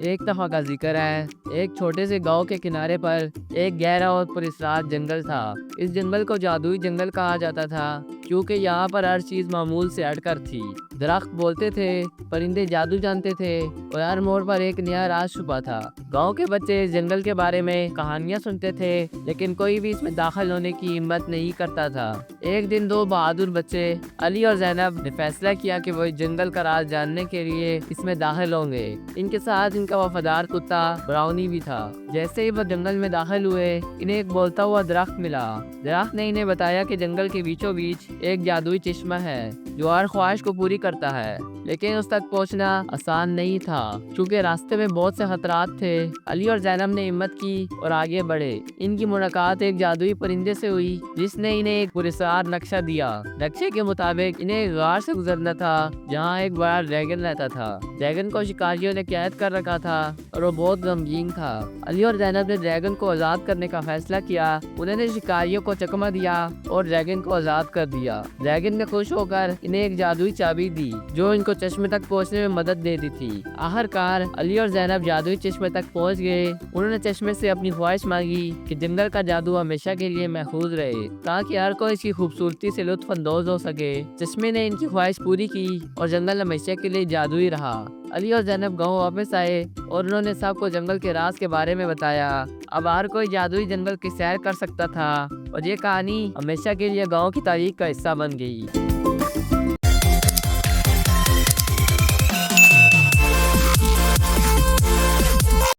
ایک دفعہ کا ذکر ہے، ایک چھوٹے سے گاؤں کے کنارے پر ایک گہرا اور پراسرار جنگل تھا۔ اس جنگل کو جادوئی جنگل کہا جاتا تھا کیونکہ یہاں پر ہر چیز معمول سے ہٹ کر تھی۔ درخت بولتے تھے، پرندے جادو جانتے تھے اور ہر موڑ پر ایک نیا راز چھپا تھا۔ گاؤں کے بچے اس جنگل کے بارے میں کہانیاں سنتے تھے، لیکن کوئی بھی اس میں داخل ہونے کی ہمت نہیں کرتا تھا۔ ایک دن دو بہادر بچے علی اور زینب نے فیصلہ کیا کہ وہ اس جنگل کا راز جاننے کے لیے اس میں داخل ہوں گے۔ ان کے ساتھ ان کا وفادار کتا براؤنی بھی تھا۔ جیسے ہی وہ جنگل میں داخل ہوئے، انہیں ایک بولتا ہوا درخت ملا۔ درخت نے انہیں بتایا کہ جنگل کے بیچوں بیچ ایک جادوئی چشمہ ہے جو ہر خواہش کو پوری کرتا ہے، لیکن اس تک پہنچنا آسان نہیں تھا کیونکہ راستے میں بہت سے خطرات تھے۔ علی اور زینب نے ہمت کی اور آگے بڑھے۔ ان کی ملاقات ایک جادوئی پرندے سے ہوئی جس نے انہیں ایک پراسرار نقشہ دیا۔ نقشے کے مطابق انہیں ایک غار سے گزرنا تھا جہاں ایک بڑا ڈریگن رہتا تھا۔ ڈریگن کو شکاریوں نے قید کر رکھا تھا اور وہ بہت غمگین تھا۔ علی اور زینب نے ڈریگن کو آزاد کرنے کا فیصلہ کیا۔ انہوں نے شکاریوں کو چکمہ دیا اور ڈریگن کو آزاد کر دیا۔ ڈریگن نے خوش ہو کر انہیں ایک جادوئی چابی دی جو ان کو چشمے تک پہنچنے میں مدد دیتی تھی۔ آخر کار علی اور زینب جادوئی چشمے تک پہنچ گئے۔ انہوں نے چشمے سے اپنی خواہش مانگی کہ جنگل کا جادو ہمیشہ کے لیے محفوظ رہے تاکہ ہر کوئی اس کی خوبصورتی سے لطف اندوز ہو سکے۔ چشمے نے ان کی خواہش پوری کی اور جنگل ہمیشہ کے لیے جادوئی رہا۔ علی اور زینب گاؤں واپس آئے اور انہوں نے سب کو جنگل کے راز کے بارے میں بتایا۔ اب ہر کوئی جادوئی جنگل کی سیر کر سکتا تھا اور یہ کہانی ہمیشہ کے لیے گاؤں کی تاریخ کا حصہ بن گئی۔